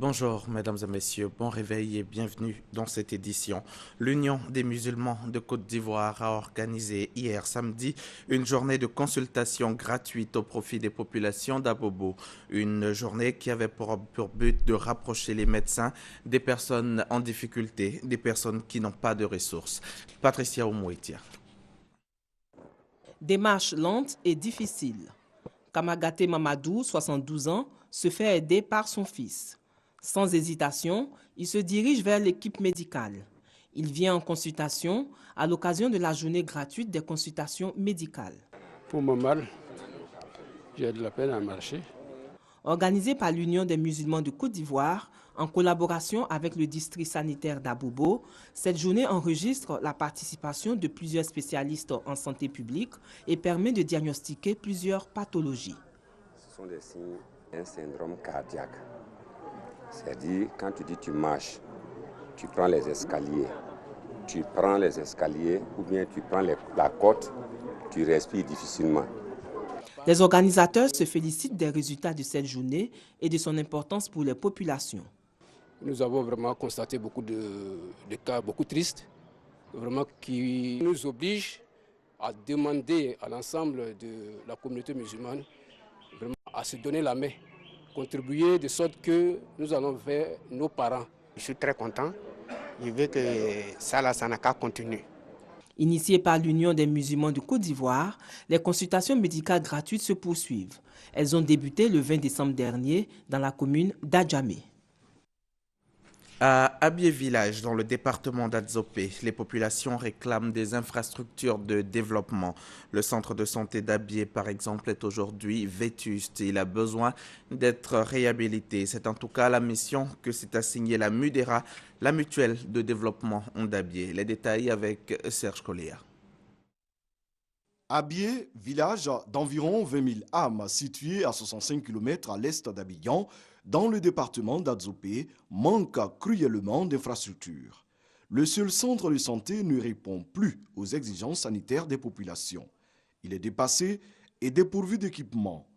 Bonjour mesdames et messieurs, bon réveil et bienvenue dans cette édition. L'Union des musulmans de Côte d'Ivoire a organisé hier samedi une journée de consultation gratuite au profit des populations d'Abobo. Une journée qui avait pour but de rapprocher les médecins des personnes en difficulté, des personnes qui n'ont pas de ressources. Patricia Oumouetia. Démarche lente et difficile. Kamagate Mamadou, 72 ans, se fait aider par son fils. Sans hésitation, il se dirige vers l'équipe médicale. Il vient en consultation à l'occasion de la journée gratuite des consultations médicales. Pour mon mal, j'ai de la peine à marcher. Organisée par l'Union des musulmans de Côte d'Ivoire, en collaboration avec le district sanitaire d'Abobo, cette journée enregistre la participation de plusieurs spécialistes en santé publique et permet de diagnostiquer plusieurs pathologies. Ce sont des signes d'un syndrome cardiaque. C'est-à-dire, quand tu dis tu marches, tu prends les escaliers. Tu prends les escaliers ou bien tu prends la côte, tu respires difficilement. Les organisateurs se félicitent des résultats de cette journée et de son importance pour les populations. Nous avons vraiment constaté beaucoup de cas beaucoup tristes, vraiment qui nous obligent à demander à l'ensemble de la communauté musulmane vraiment à se donner la main, contribuer de sorte que nous allons vers nos parents. Je suis très content, je veux que ça n'a qu'à continuer. Initiées par l'Union des musulmans de Côte d'Ivoire, les consultations médicales gratuites se poursuivent. Elles ont débuté le 20 décembre dernier dans la commune d'Adjamé. À Abié Village, dans le département d'Adzopé, les populations réclament des infrastructures de développement. Le centre de santé d'Abié, par exemple, est aujourd'hui vétuste. Il a besoin d'être réhabilité. C'est en tout cas la mission que s'est assignée la MUDERA, la mutuelle de développement d'Abié. Les détails avec Serge Collier. Abié, village d'environ 20 000 âmes situé à 65 km à l'est d'Abidjan, dans le département d'Adzopé, manque cruellement d'infrastructures. Le seul centre de santé ne répond plus aux exigences sanitaires des populations. Il est dépassé et dépourvu d'équipements.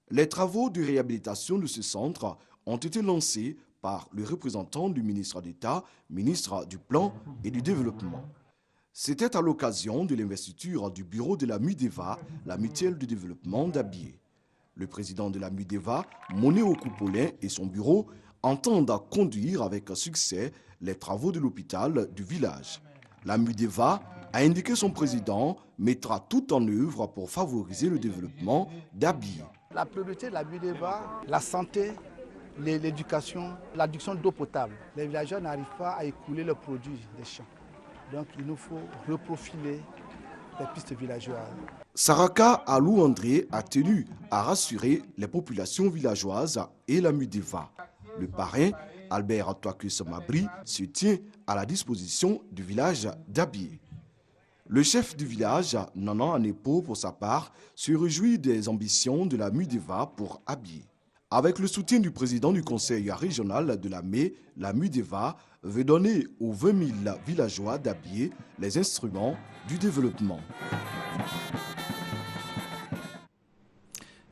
Les travaux de réhabilitation de ce centre ont été lancés par le représentant du ministre d'État, ministre du Plan et du Développement. C'était à l'occasion de l'investiture du bureau de la MUDEVA, la mutuelle de développement d'Abié. Le président de la MUDEVA, Moné Okoupolin, et son bureau entendent conduire avec succès les travaux de l'hôpital du village. La MUDEVA, a indiqué son président, mettra tout en œuvre pour favoriser le développement d'Abié. La priorité de la MUDEVA, la santé, l'éducation, l'adduction d'eau potable. Les villageois n'arrivent pas à écouler leurs produits des champs. Donc il nous faut reprofiler les pistes villageoises. Saraka Alou André a tenu à rassurer les populations villageoises et la MUDEVA. Le parrain, Albert Atouakus Mabri, se tient à la disposition du village d'Abié. Le chef du village, Nanan Anepo, pour sa part, se réjouit des ambitions de la MUDEVA pour Abié. Avec le soutien du président du conseil régional de la MUDEVA veut donner aux 20 000 villageois d'Abié les instruments du développement.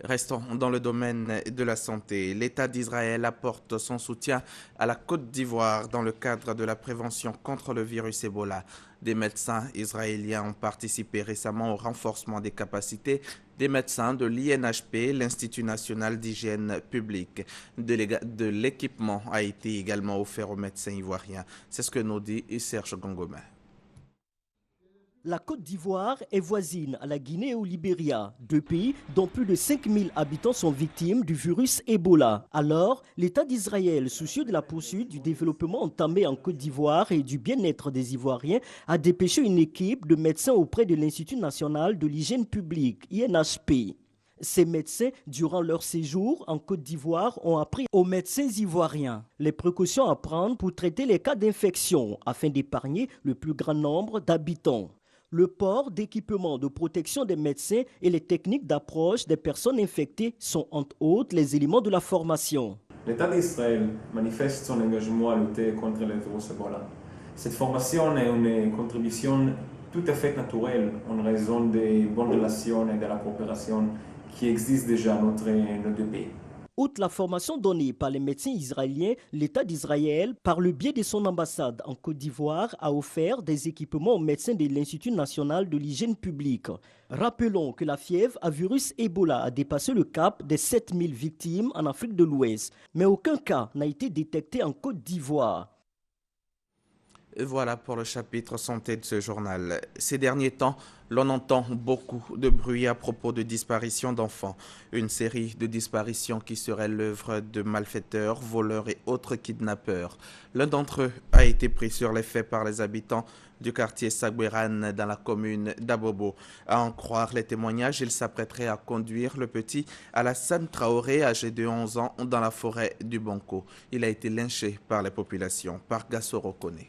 Restons dans le domaine de la santé. L'État d'Israël apporte son soutien à la Côte d'Ivoire dans le cadre de la prévention contre le virus Ebola. Des médecins israéliens ont participé récemment au renforcement des capacités des médecins de l'INHP, l'Institut national d'hygiène publique. De l'équipement a été également offert aux médecins ivoiriens. C'est ce que nous dit Serge Gongoma. La Côte d'Ivoire est voisine à la Guinée et au Libéria, deux pays dont plus de 5000 habitants sont victimes du virus Ebola. Alors, l'État d'Israël, soucieux de la poursuite du développement entamé en Côte d'Ivoire et du bien-être des Ivoiriens, a dépêché une équipe de médecins auprès de l'Institut national de l'hygiène publique, INHP. Ces médecins, durant leur séjour en Côte d'Ivoire, ont appris aux médecins ivoiriens les précautions à prendre pour traiter les cas d'infection afin d'épargner le plus grand nombre d'habitants. Le port d'équipements de protection des médecins et les techniques d'approche des personnes infectées sont entre autres les éléments de la formation. L'État d'Israël manifeste son engagement à lutter contre le virus Ebola. Cette formation est une contribution tout à fait naturelle en raison des bonnes relations et de la coopération qui existent déjà entre nos deux pays. Outre la formation donnée par les médecins israéliens, l'État d'Israël, par le biais de son ambassade en Côte d'Ivoire, a offert des équipements aux médecins de l'Institut national de l'hygiène publique. Rappelons que la fièvre à virus Ebola a dépassé le cap des 7000 victimes en Afrique de l'Ouest, mais aucun cas n'a été détecté en Côte d'Ivoire. Et voilà pour le chapitre santé de ce journal. Ces derniers temps, l'on entend beaucoup de bruit à propos de disparitions d'enfants. Une série de disparitions qui seraient l'œuvre de malfaiteurs, voleurs et autres kidnappeurs. L'un d'entre eux a été pris sur les faits par les habitants du quartier Sagouérane dans la commune d'Abobo. À en croire les témoignages, il s'apprêterait à conduire le petit Alassane Traoré, âgé de 11 ans, dans la forêt du Banco. Il a été lynché par les populations, par Gassoro Kone.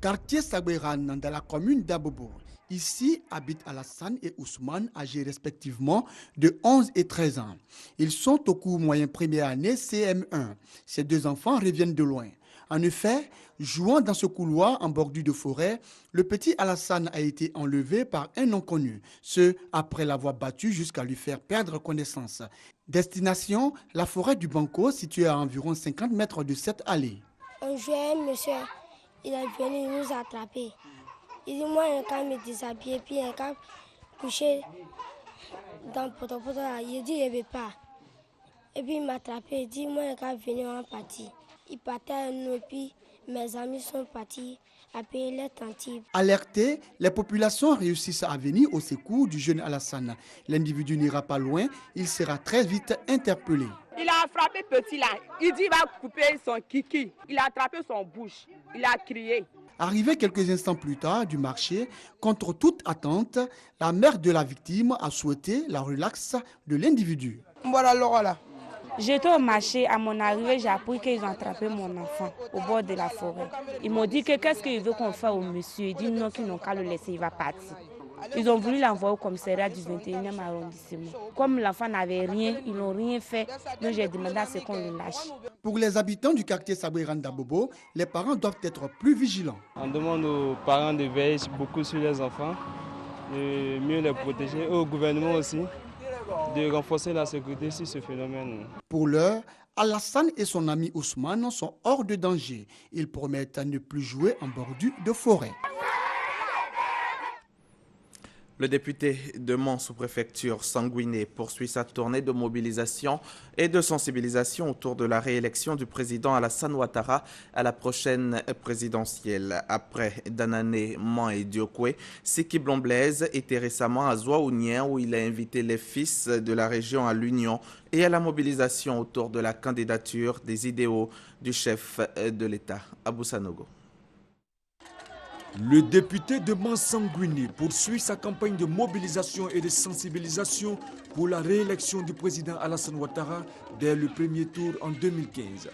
Quartier Sagouérane dans la commune d'Abobo. Ici habitent Alassane et Ousmane, âgés respectivement de 11 et 13 ans. Ils sont au cours moyen première année CM1. Ces deux enfants reviennent de loin. En effet, jouant dans ce couloir en bordure de forêt, le petit Alassane a été enlevé par un inconnu, ce après l'avoir battu jusqu'à lui faire perdre connaissance. Destination, la forêt du Banco, située à environ 50 mètres de cette allée. Un joueur, monsieur, il est venu nous attraper. Il dit, moi, il a me déshabiller, puis il a couché dans le poteau là. Il dit, il ne veut pas. Et puis il m'a attrapé, il dit, moi, il a venu en partie. Il partait à nous, et puis mes amis sont partis à payer les tantimes. Alertés, les populations réussissent à venir au secours du jeune Alassane. L'individu n'ira pas loin, il sera très vite interpellé. Il a frappé petit là, il dit il va couper son kiki. Il a attrapé son bouche, il a crié. Arrivé quelques instants plus tard du marché, contre toute attente, la mère de la victime a souhaité la relaxe de l'individu. Voilà Laura là. J'étais au marché, à mon arrivée, j'ai appris qu'ils ont attrapé mon enfant au bord de la forêt. Ils m'ont dit que qu'est-ce qu'il veut qu'on fasse au monsieur. Il dit non, qu'ils n'ont qu'à le laisser, il va partir. Ils ont voulu l'envoyer au commissariat du 21e arrondissement. Comme l'enfant n'avait rien, ils n'ont rien fait, donc j'ai demandé à ce qu'on le lâche. Pour les habitants du quartier Sagouérane d'Abobo, les parents doivent être plus vigilants. On demande aux parents de veiller beaucoup sur les enfants, de mieux les protéger, et au gouvernement aussi, de renforcer la sécurité sur ce phénomène. Pour l'heure, Alassane et son ami Ousmane sont hors de danger. Ils promettent à ne plus jouer en bordure de forêt. Le député de Mans sous-préfecture Sanguiné poursuit sa tournée de mobilisation et de sensibilisation autour de la réélection du président Alassane Ouattara à la prochaine présidentielle. Après Danané, Mans et Diokwe, Siki Blon-Blaise était récemment à Zouaounien où il a invité les fils de la région à l'union et à la mobilisation autour de la candidature des idéaux du chef de l'État, Abou Sanogo. Le député de Mans-Sanguiné poursuit sa campagne de mobilisation et de sensibilisation pour la réélection du président Alassane Ouattara dès le premier tour en 2015.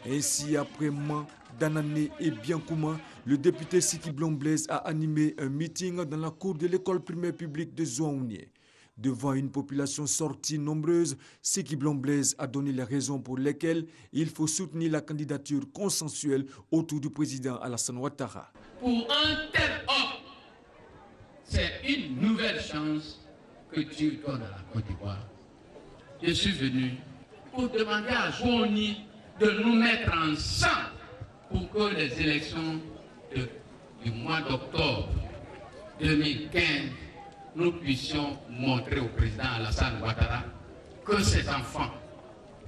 Ainsi, après Mans, Danané et Biancouma, le député Siki Blon-Blaise a animé un meeting dans la cour de l'école primaire publique de Zouaounié. Devant une population sortie nombreuse, Siki Blon-Blaise a donné les raisons pour lesquelles il faut soutenir la candidature consensuelle autour du président Alassane Ouattara. Pour un tel homme, c'est une nouvelle chance que Dieu donne à la Côte d'Ivoire. Je suis venu pour demander à Johnny de nous mettre ensemble pour que les élections du mois d'octobre 2015, nous puissions montrer au président Alassane Ouattara que ses enfants,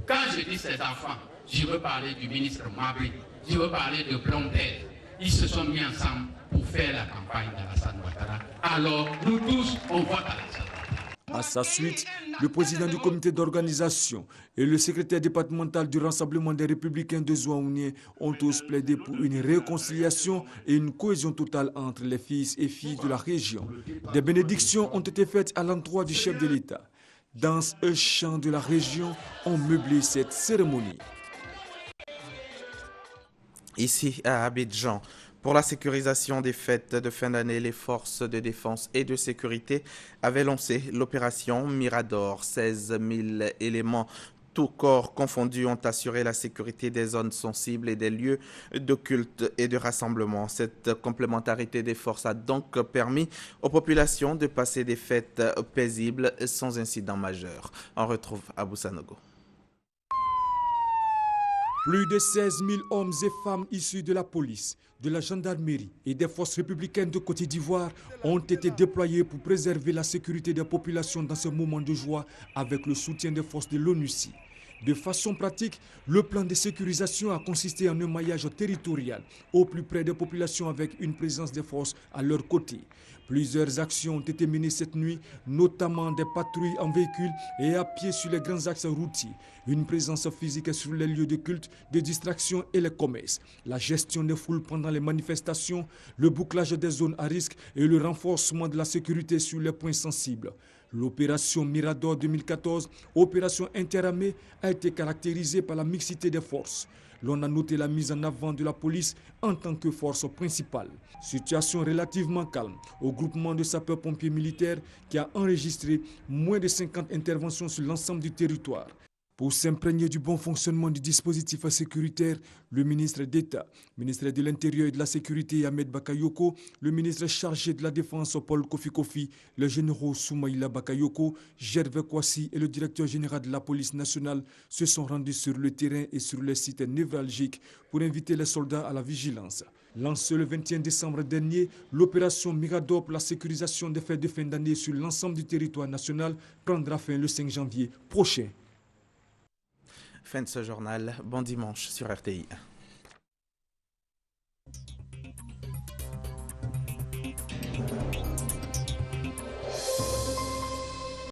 quand je dis ses enfants, je veux parler du ministre Mabri, je veux parler de Blondel, ils se sont mis ensemble pour faire la campagne d'Alassane Ouattara. Alors, nous tous, on vote Alassane. À sa suite, le président du comité d'organisation et le secrétaire départemental du Rassemblement des Républicains de Zouaounié ont tous plaidé pour une réconciliation et une cohésion totale entre les fils et filles de la région. Des bénédictions ont été faites à l'endroit du chef de l'État. Danses et chants de la région ont meublé cette cérémonie. Ici à Abidjan, pour la sécurisation des fêtes de fin d'année, les forces de défense et de sécurité avaient lancé l'opération Mirador. 16 000 éléments tous corps confondus, ont assuré la sécurité des zones sensibles et des lieux de culte et de rassemblement. Cette complémentarité des forces a donc permis aux populations de passer des fêtes paisibles sans incident majeur. On retrouve Abou Sanogo. Plus de 16 000 hommes et femmes issus de la police, de la gendarmerie et des forces républicaines de Côte d'Ivoire ont été déployés pour préserver la sécurité des populations dans ce moment de joie avec le soutien des forces de l'ONUCI. De façon pratique, le plan de sécurisation a consisté en un maillage territorial au plus près des populations avec une présence des forces à leur côté. Plusieurs actions ont été menées cette nuit, notamment des patrouilles en véhicule et à pied sur les grands axes routiers, une présence physique sur les lieux de culte, de distraction et les commerces, la gestion des foules pendant les manifestations, le bouclage des zones à risque et le renforcement de la sécurité sur les points sensibles. L'opération Mirador 2014, opération interarmée, a été caractérisée par la mixité des forces. L'on a noté la mise en avant de la police en tant que force principale. Situation relativement calme au groupement de sapeurs-pompiers militaires qui a enregistré moins de 50 interventions sur l'ensemble du territoire. Pour s'imprégner du bon fonctionnement du dispositif sécuritaire, le ministre d'État, ministre de l'Intérieur et de la Sécurité Ahmed Bakayoko, le ministre chargé de la Défense Paul Kofi Kofi, le général Soumaïla Bakayoko, Gervais Kwasi et le directeur général de la police nationale se sont rendus sur le terrain et sur les sites névralgiques pour inviter les soldats à la vigilance. Lancée le 21 décembre dernier, l'opération Mirador pour la sécurisation des fêtes de fin d'année sur l'ensemble du territoire national prendra fin le 5 janvier prochain. Fin de ce journal. Bon dimanche sur RTI.